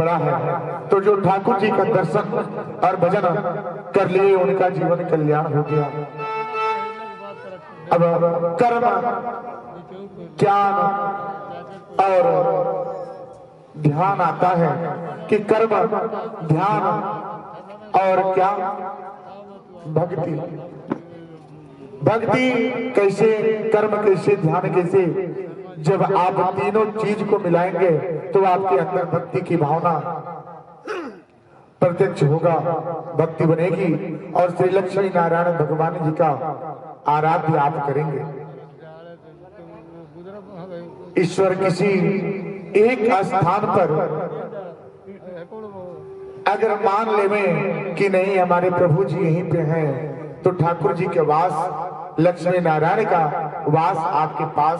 बड़ा है। तो जो ठाकुर जी का दर्शन और भजन कर लिए उनका जीवन कल्याण हो गया। अब कर्म, ज्ञान और ध्यान आता है कि कर्म, ध्यान और क्या, भक्ति। भक्ति कैसे, कर्म कैसे, ध्यान कैसे? जब आप तीनों चीज को मिलाएंगे तो आपके अंदर भक्ति की भावना प्रत्यक्ष होगा, भक्ति बनेगी और श्री लक्ष्मी नारायण भगवान जी का आराध्य आप करेंगे। ईश्वर किसी एक स्थान पर अगर मान लें कि नहीं हमारे प्रभु जी यहीं पे हैं, तो ठाकुर जी के वास, लक्ष्मी नारायण का वास आपके पास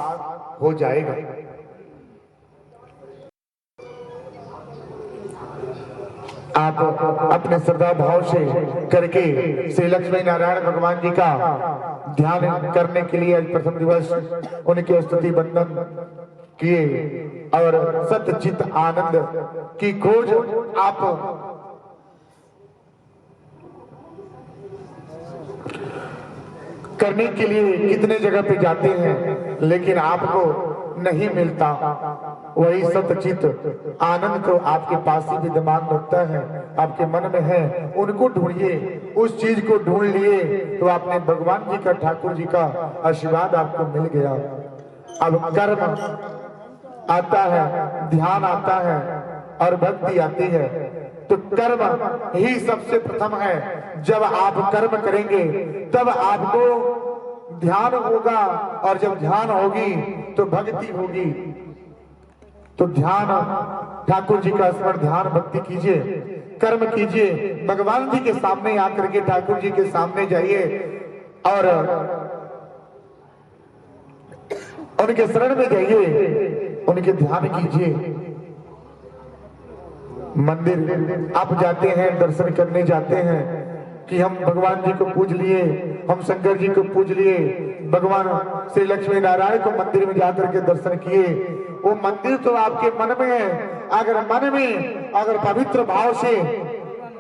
हो जाएगा। आप अपने श्रद्धा भाव से करके श्री लक्ष्मी नारायण भगवान जी का ध्यान करने के लिए आज प्रथम दिवस उनके स्तुति बंदन किए और सतचित आनंद की खोज आप करने के लिए कितने जगह पे जाते हैं, लेकिन आपको नहीं मिलता। वही सतचित आनंद तो आपके पास ही विद्यमान होता है, आपके मन में है। उनको ढूंढिए, उस चीज को ढूंढ लिए तो आपने भगवान जी का, ठाकुर जी का आशीर्वाद आपको मिल गया। अब कर्म आता है, ध्यान आता है और भक्ति आती है। तो कर्म ही सबसे प्रथम है। जब आप कर्म करेंगे तब आपको ध्यान होगा और जब ध्यान होगी तो भक्ति होगी। तो ध्यान, ठाकुर जी का स्मरण, ध्यान, भक्ति कीजिए, कर्म कीजिए, भगवान जी के सामने आकर के ठाकुर जी के सामने जाइए और उनके शरण में जाइए, उनके ध्यान कीजिए। मंदिर आप जाते हैं, दर्शन करने जाते हैं कि हम भगवान जी को पूज लिए, हम शंकर जी को पूज लिए, भगवान श्री लक्ष्मी नारायण को मंदिर में जाकर के दर्शन किए। वो मंदिर तो आपके मन में है। अगर मन में अगर पवित्र भाव से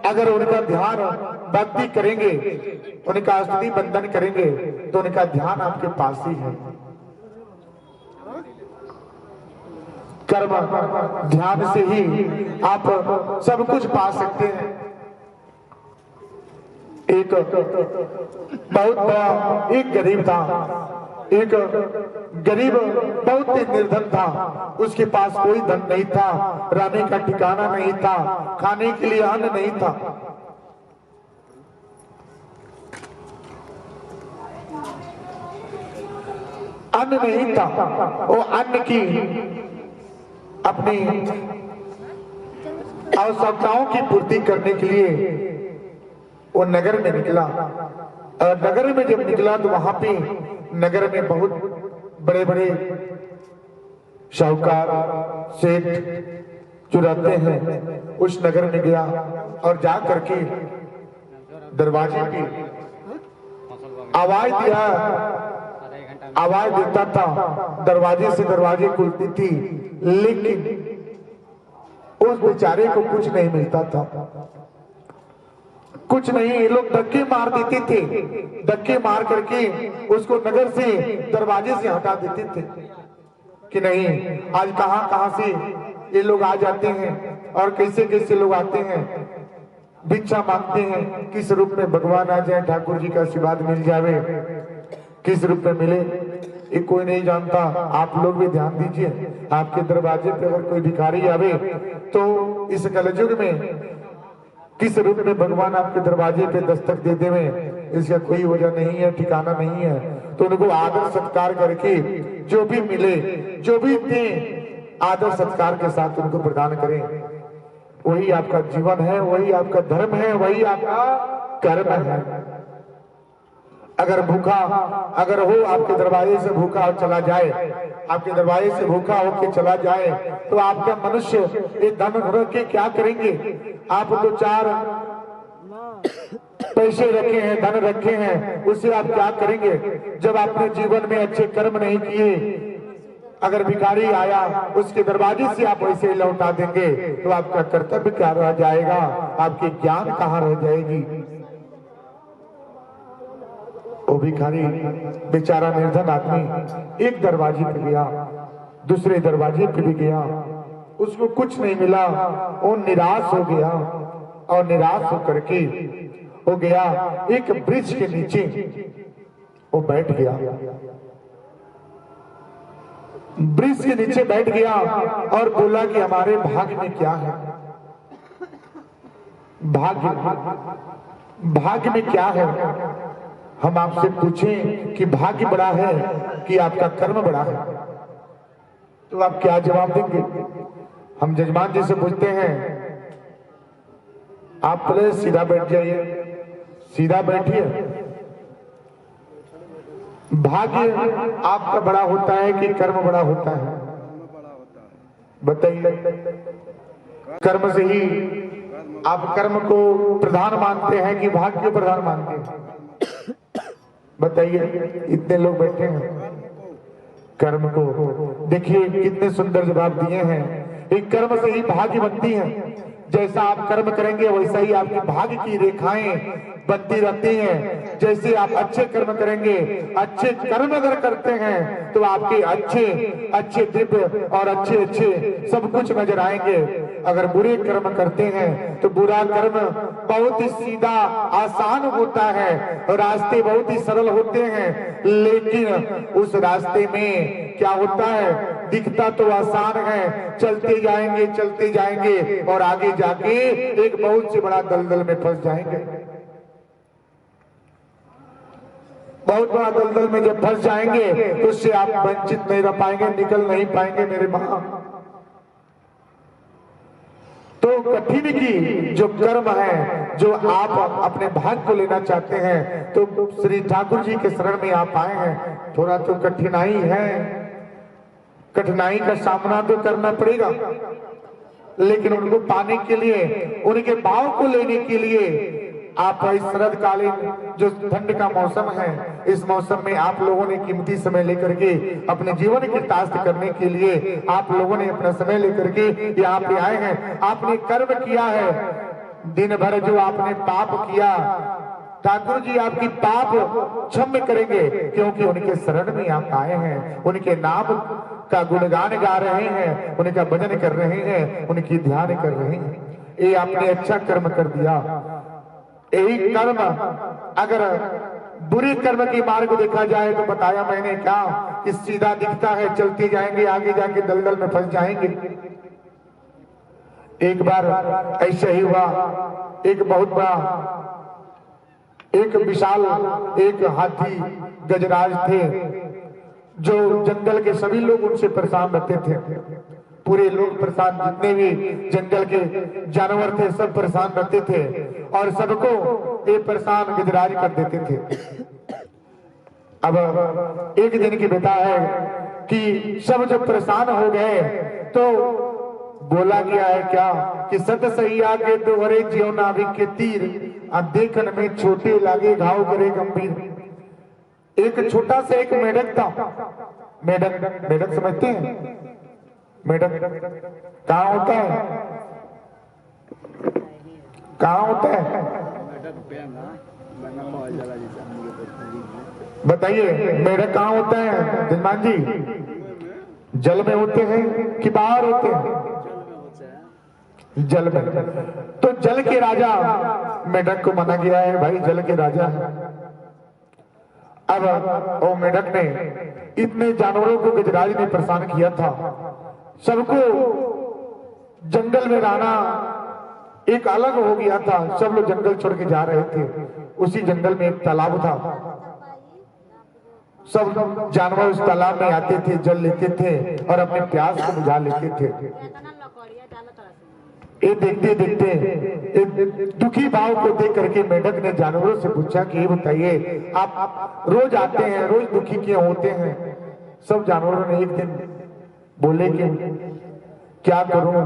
अगर उनका ध्यान, भक्ति करेंगे, उनका स्तुति बंदन करेंगे तो उनका ध्यान आपके पास ही है। कर्म, ध्यान से ही आप सब कुछ पा सकते हैं। एक बहुत बड़ा एक गरीब था, एक गरीब बहुत ही निर्धन था। उसके पास कोई धन नहीं था, रहने का ठिकाना नहीं था, खाने के लिए अन्न नहीं था। अन्न नहीं था। वो अन्न की अपनी आवश्यकताओं की पूर्ति करने के लिए वो नगर में निकला। और नगर में जब निकला तो वहां पे नगर में बहुत बड़े बड़े शाहूकार, सेठ जो रहते हैं, उस नगर में गया और जा करके दरवाजे पे आवाज दिया। आवाज देता था, दरवाजे से दरवाजे खुलती थी, लेकिन उस बेचारे को कुछ नहीं मिलता था। कुछ नहीं, ये लोग धक्के मार देते थे, धक्के मार करके उसको नगर से, दरवाजे से हटा देते थे कि नहीं, आज कहां कहां से ये लोग आ जाते हैं और कैसे कैसे लोग आते हैं, भिक्षा मांगते हैं, किस रूप में भगवान आ जाए, ठाकुर जी का आशीर्वाद मिल जावे, किस रूप में मिले ये कोई नहीं जानता। आप लोग भी ध्यान दीजिए, आपके दरवाजे पे अगर कोई भिखारी आवे तो इस कलयुग में किस रूप में भगवान आपके दरवाजे पे दस्तक दे देवे, इसका कोई वजह नहीं है, ठिकाना नहीं है। तो उनको आदर सत्कार करके जो भी मिले, जो भी दे, आदर सत्कार के साथ उनको प्रदान करें। वही आपका जीवन है, वही आपका धर्म है, वही आपका कर्म है। अगर भूखा अगर हो, आपके दरवाजे से भूखा चला जाए, आपके दरवाजे से भूखा होके चला जाए तो आपका मनुष्य ये धन रख के क्या करेंगे? आप तो चार पैसे रखे हैं, धन रखे हैं, उससे आप क्या करेंगे? जब आपने जीवन में अच्छे कर्म नहीं किए, अगर भिखारी आया उसके दरवाजे से आप वैसे ही लौटा देंगे तो आपका कर्तव्य क्या रह जाएगा, आपकी ज्ञान कहाँ रह जाएगी। वो भिखारी बेचारा निर्धन आदमी एक दरवाजे पे गया, दूसरे दरवाजे पे भी गया, उसको कुछ नहीं मिला। वो निराश हो गया और निराश होकर के हो गया एक वृक्ष के नीचे वो बैठ गया। वृक्ष के नीचे बैठ गया और बोला कि हमारे भाग्य में क्या है, भाग्य में क्या है। हम आपसे पूछें कि भाग्य बड़ा है कि आपका कर्म बड़ा है, तो आप क्या जवाब देंगे। हम जजमान जी से पूछते हैं, आप पहले सीधा बैठ जाइए, सीधा बैठिए। भाग्य आपका बड़ा होता है कि कर्म बड़ा होता है, बताइए। कर्म से ही आप कर्म को प्रधान मानते हैं कि भाग्य को प्रधान मानते हैं, बताइए। इतने लोग बैठे हैं, कर्म को देखिए कितने सुंदर जवाब दिए हैं। एक कर्म से ही भाग्य बनती है, जैसा आप कर्म करेंगे वैसा ही आपकी भाग्य की रेखाएं बनती रहती हैं। जैसे आप अच्छे कर्म करेंगे, अच्छे कर्म अगर करते हैं तो आपके अच्छे अच्छे दिव्य और अच्छे अच्छे सब कुछ नजर आएंगे। अगर बुरे कर्म करते हैं तो बुरा कर्म बहुत ही सीधा आसान होता है, रास्ते बहुत ही सरल होते हैं, लेकिन उस रास्ते में क्या होता है, दिखता तो आसान है, चलते जाएंगे और आगे जाके एक बहुत से बड़ा दलदल में फंस जाएंगे। बहुत बड़ा दलदल में जब फंस जाएंगे तो उससे आप वंचित नहीं रह पाएंगे, निकल नहीं पाएंगे मेरे मां। तो कठिन की जो कर्म है, जो आप अपने भाग्य को लेना चाहते हैं, तो श्री ठाकुर जी के शरण में आप आए हैं। थोड़ा तो कठिनाई है, कठिनाई का सामना तो करना पड़ेगा, लेकिन उनको पाने के लिए, उनके भाव को लेने के लिए आप इस शरदकालीन जो ठंड का मौसम है, इस मौसम में आप लोगों ने कीमती समय लेकर के अपने जीवन की तास्त करने के लिए आप लोगों ने अपना समय लेकर के यहाँ पे आए हैं। आपने कर्म किया है, दिन भर जो आपने पाप किया, ठाकुर जी आपकी पाप क्षम्य करेंगे, क्योंकि उनके शरण में आप आए हैं, उनके नाम का गुणगान गा रहे हैं, उनका भजन कर रहे हैं, उनकी ध्यान कर रहे हैं। ये आपने अच्छा कर्म कर दिया। यही कर्म अगर बुरे कर्म के मार्ग को देखा जाए तो बताया मैंने क्या कि सीधा दिखता है, चलते जाएंगे, आगे जाके दलदल में फंस जाएंगे। एक बार ऐसा ही हुआ, एक बहुत बड़ा एक विशाल एक हाथी गजराज थे, जो जंगल के सभी लोग उनसे परेशान रहते थे। पूरे लोग परेशान, जितने भी जंगल के जानवर थे सब परेशान रहते थे और सबको ये परेशान गजराज कर देते थे। अब एक दिन की बेटा है कि सब जब परेशान हो गए तो बोला गया है क्या कि सत सैया के दोहरे जियो नाभिक के तीर, देखन में छोटे लागे घाव करे गंभीर। एक छोटा सा एक मेढक था, मेढक समझते हैं, मेढक कहाँ होता है, कहाँ होता है बताइए, मेढक कहाँ होता है जजमान जी, जल में होते हैं कि बाहर होते हैं, जल में। तो जल के राजा मेढक को माना गया है, भाई जल के राजा है। अब वो मेढक ने इतने जानवरों को गजराज ने परेशान किया था, सबको जंगल में रहना एक अलग हो गया था, सब लोग जंगल छोड़ के जा रहे थे। उसी जंगल में एक तालाब था, सब जानवर उस तालाब में आते थे, जल लेते थे और अपने प्यास को बुझा लेते थे। ये देखते देखते एक दुखी भाव को देख करके मेढक ने जानवरों से पूछा कि ये बताइए आप रोज आते हैं, रोज दुखी क्यों होते हैं। सब जानवरों ने एक दिन बोले कि क्या करूं,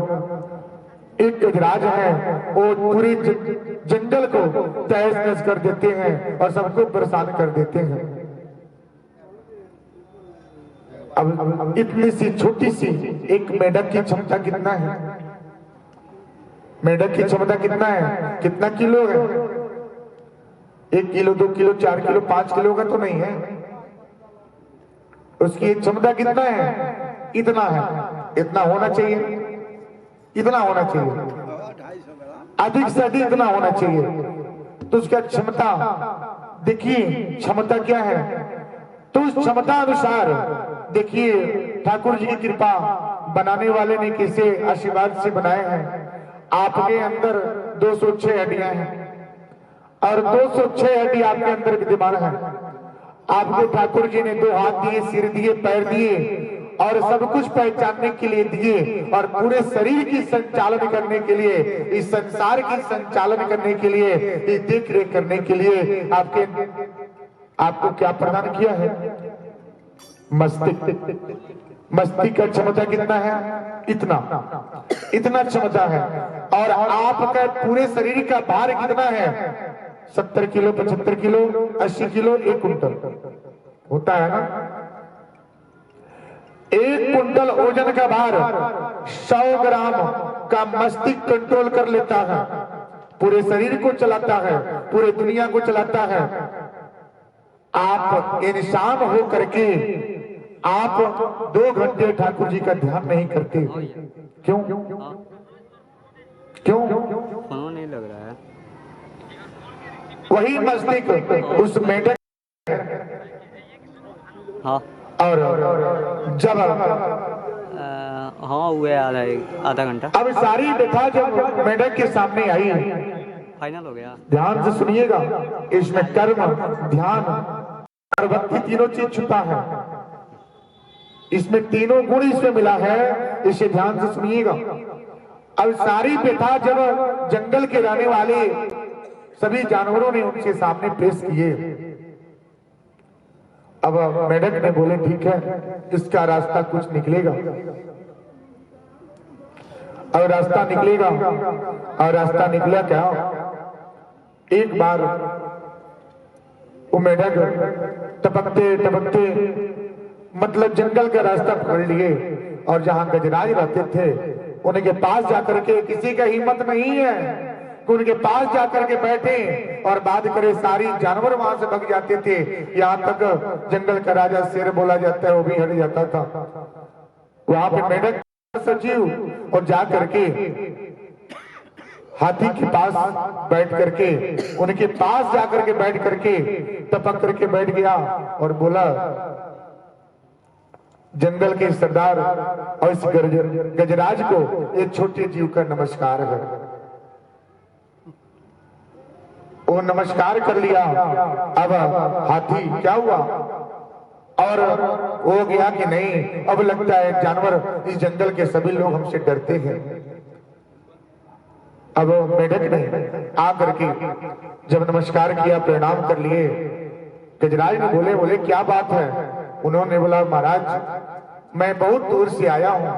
एक गजराज है वो पूरे जंगल को तहस नहस कर देते हैं और सबको परेशान कर देते हैं। अब इतनी सी छोटी सी एक मेढक की क्षमता कितना है? मेढक की क्षमता कितना है? कितना किलो है? 1 किलो, 2 किलो, 4 किलो, 5 किलो का तो नहीं है। उसकी क्षमता कितना है? इतना है। इतना होना चाहिए, इतना होना चाहिए, अधिक से अधिक इतना होना चाहिए। तो उसका क्षमता देखिए, क्षमता क्या है? तो उस क्षमता अनुसार देखिए ठाकुर जी की कृपा, बनाने वाले ने किसे आशीर्वाद से बनाए हैं। आपके अंदर 206 हड्डियां हैं और 206 हड्डी आपके अंदर विद्यमान है। आपको ठाकुर जी ने 2 हाथ दिए, सिर दिए, पैर दिए और सब कुछ पहचानने के लिए दिए और पूरे शरीर की संचालन करने के लिए, इस संसार की संचालन करने के लिए, इस देख रेख करने के लिए आपको क्या प्रदान किया है? मस्तिष्क। मस्तिष्क का क्षमता कितना है? इतना, इतना क्षमता है। और आपका पूरे शरीर का भार कितना है? 70 किलो, 75 किलो, 80 किलो, 1 कुंटल होता है ना। 1 कुंटल ओजन का भार 100 ग्राम का मस्तिष्क कंट्रोल कर लेता है, पूरे शरीर को चलाता है, पूरे दुनिया को चलाता है। आप इंसान हो करके आप 2 घंटे ठाकुर जी का ध्यान नहीं करते, क्यों? क्यों? नहीं लग रहा है। वही मस्तिष्क उस मेढक, हाँ, और जब हाँ हुए आधा घंटा। अब सारी व्यथा जब मेढक के सामने आई, फाइनल हो गया। ध्यान से सुनिएगा, इसमें कर्म, ध्यान और भक्ति तीनों चीज छुपा है। इसमें तीनों गुण इसमें मिला है, इसे ध्यान से सुनिएगा। अब सारी व्यथा जब जंगल के रहने वाले सभी जानवरों ने उनके सामने पेश किए, अब मेढक ने बोले ठीक है, इसका रास्ता कुछ निकलेगा। और रास्ता निकलेगा, और रास्ता निकला क्या? एक बार वो मेढक टपकते टपकते मतलब जंगल का रास्ता पकड़ लिए और जहां गजराज रहते थे उनके पास जाकर के, किसी का हिम्मत नहीं है कि उनके पास जाकर के बैठे और बात करे। सारी जानवर वहां से भग जाते थे, यहाँ तक जंगल का राजा शेर बोला जाता है वो भी हट जाता था। वहां पे मेढक सचिव और जा करके हाथी के पास बैठ करके, उनके पास जाकर के बैठ करके टपक करके बैठ गया और बोला, जंगल के सरदार और इस गजराज को एक छोटे जीव का नमस्कार है। वो नमस्कार कर लिया। अब हाथी क्या हुआ? और हो गया कि नहीं, अब लगता है जानवर, इस जंगल के सभी लोग हमसे डरते हैं। अब मेढक ने आकर के जब नमस्कार किया, प्रणाम कर लिए, गजराज ने बोले क्या बात है? उन्होंने बोला, महाराज मैं बहुत दूर से आया हूं,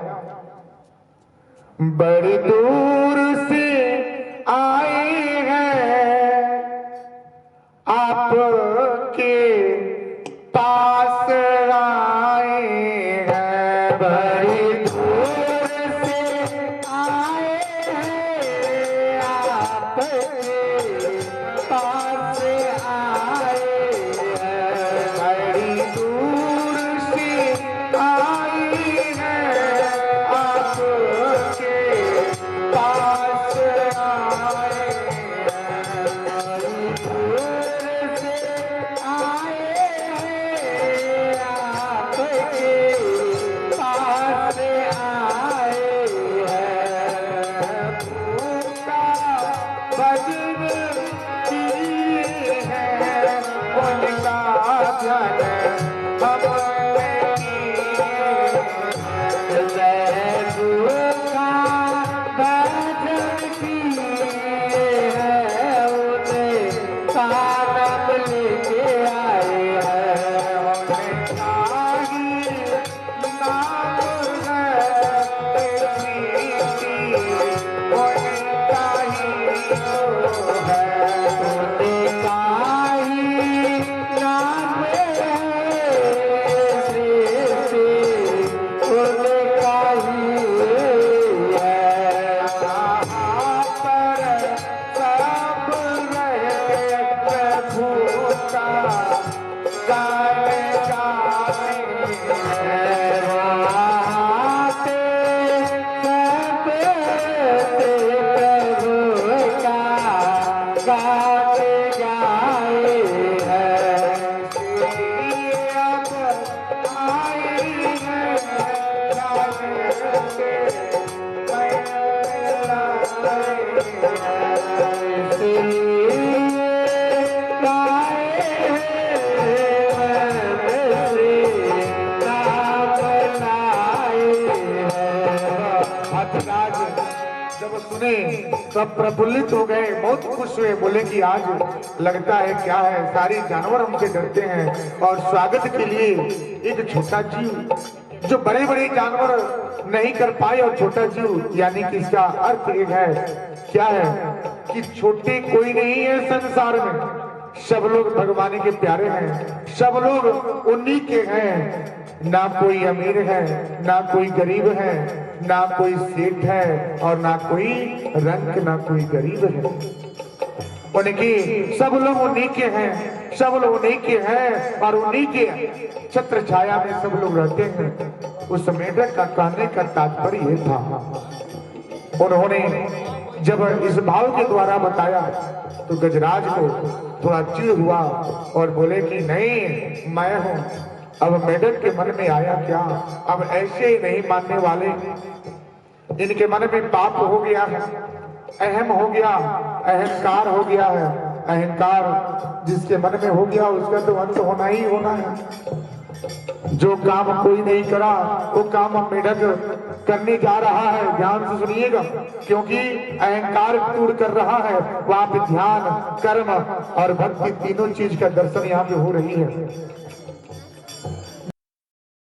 बड़ी दूर से आए हैं आपके पास आए हैं, बड़ी दूर से आए हैं आपके पास आए हैं, बड़ी दूर से आए हैं आपके पास आज जब सुने तब प्रफुल्लित हो गए, बहुत खुश हुए, बोले कि आज लगता है क्या है, सारे जानवर हमसे डरते हैं और स्वागत के लिए एक छोटा जीव जो बड़े बड़े जानवर नहीं कर पाए और छोटा जीव, यानी कि इसका अर्थ एक है, क्या है कि छोटे कोई नहीं है संसार में, सब लोग भगवान के प्यारे हैं, सब लोग उन्हीं के हैं। ना कोई अमीर है, ना कोई गरीब है, ना कोई सेठ है और ना कोई रंग, ना कोई गरीब है। उनकी सब लोग उन्हीं के हैं, सब लोग उन्हीं के हैं और उन्हीं के छत्र छाया में सब लोग रहते हैं। उस मेढक का कहने का तात्पर्य ये था, उन्होंने जब इस भाव के द्वारा बताया तो गजराज को थोड़ा चिढ़ हुआ और बोले कि नहीं, मैं हूं। अब मेढक के मन में आया क्या, अब ऐसे ही नहीं मानने वाले, इनके मन में पाप हो गया है, अहम हो गया, अहंकार हो गया है। अहंकार जिसके मन में हो गया उसका तो अंत होना ही होना है। जो काम कोई नहीं करा वो काम मेढक करने जा रहा है, ध्यान से सुनिएगा, क्योंकि अहंकार टूट कर रहा है। वहां पे ध्यान, कर्म और भक्ति तीनों चीज का दर्शन यहाँ पे हो रही है।